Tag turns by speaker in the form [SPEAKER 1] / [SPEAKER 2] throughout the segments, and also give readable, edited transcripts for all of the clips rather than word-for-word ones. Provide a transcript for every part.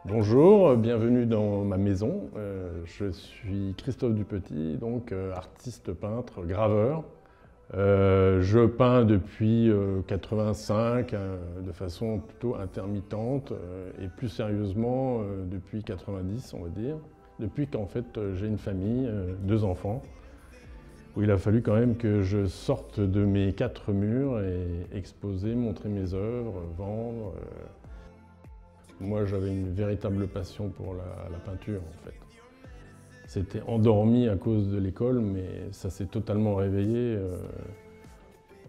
[SPEAKER 1] Bonjour, bienvenue dans ma maison. Je suis Christophe Dupetit, donc artiste peintre, graveur. Je peins depuis 85 de façon plutôt intermittente et plus sérieusement depuis 90, on va dire. Depuis qu'en fait j'ai une famille, 2 enfants, où il a fallu quand même que je sorte de mes 4 murs et exposer, montrer mes œuvres, vendre. Moi, j'avais une véritable passion pour la peinture, en fait. C'était endormi à cause de l'école, mais ça s'est totalement réveillé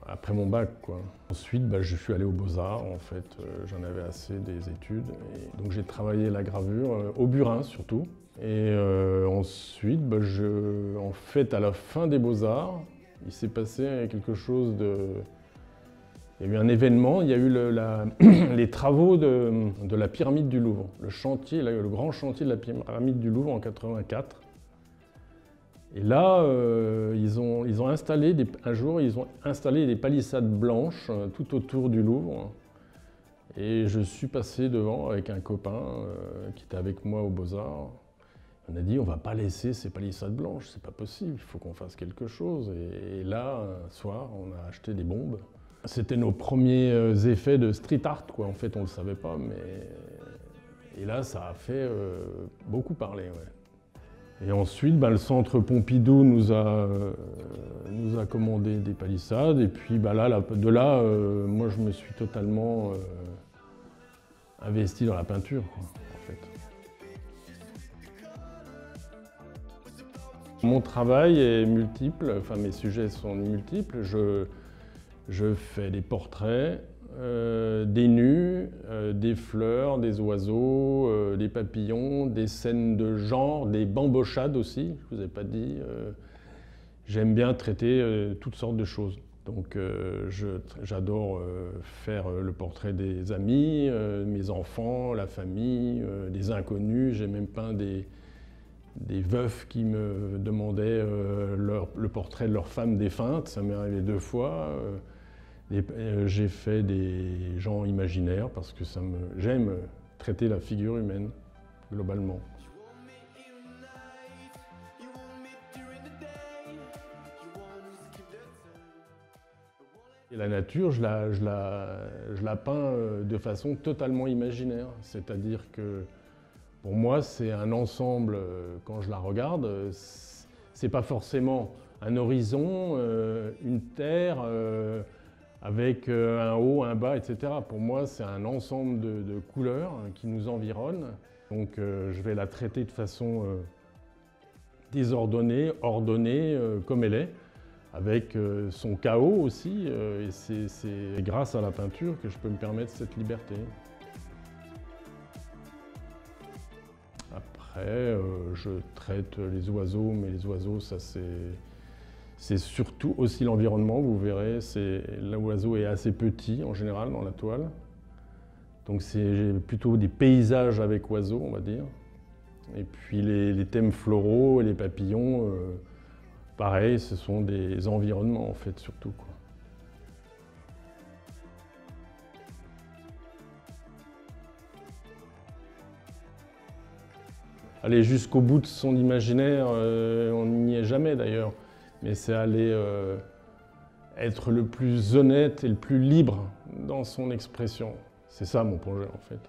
[SPEAKER 1] après mon bac, quoi. Ensuite, je suis allé aux Beaux-Arts, en fait. J'en avais assez des études. Et donc, j'ai travaillé la gravure, au burin surtout. Et ensuite, en fait, à la fin des Beaux-Arts, il s'est passé quelque chose de... Il y a eu un événement, il y a eu les travaux de la pyramide du Louvre, le grand chantier de la pyramide du Louvre en 84. Et là, ils ont installé des palissades blanches tout autour du Louvre. Et je suis passé devant avec un copain qui était avec moi aux Beaux-Arts. On a dit, on ne va pas laisser ces palissades blanches, c'est pas possible, il faut qu'on fasse quelque chose. Et là, un soir, on a acheté des bombes. C'était nos premiers effets de street art, quoi. En fait, on ne le savait pas, mais... Et là, ça a fait beaucoup parler, ouais. Et ensuite, le centre Pompidou nous a commandé des palissades. Et puis de là, moi, je me suis totalement investi dans la peinture, quoi, en fait. Mon travail est multiple, enfin mes sujets sont multiples. Je fais des portraits, des nus, des fleurs, des oiseaux, des papillons, des scènes de genre, des bambochades aussi, je ne vous ai pas dit. J'aime bien traiter toutes sortes de choses. Donc j'adore faire le portrait des amis, mes enfants, la famille, des inconnus. J'ai même peint des veufs qui me demandaient le portrait de leur femme défunte, ça m'est arrivé 2 fois. J'ai fait des gens imaginaires parce que j'aime traiter la figure humaine, globalement. Et la nature, je la peins de façon totalement imaginaire, c'est-à-dire que pour moi, c'est un ensemble, quand je la regarde, c'est pas forcément un horizon, une terre, avec un haut, un bas, etc. Pour moi, c'est un ensemble de couleurs qui nous environnent. Donc je vais la traiter de façon désordonnée, ordonnée, comme elle est, avec son chaos aussi. Et c'est grâce à la peinture que je peux me permettre cette liberté. Après, je traite les oiseaux, mais les oiseaux, ça c'est surtout aussi l'environnement, vous verrez. L'oiseau est assez petit en général dans la toile. Donc c'est plutôt des paysages avec oiseaux, on va dire. Et puis les thèmes floraux et les papillons, pareil, ce sont des environnements en fait, surtout, quoi. Aller jusqu'au bout de son imaginaire, on n'y est jamais d'ailleurs, mais c'est aller être le plus honnête et le plus libre dans son expression. C'est ça mon projet en fait.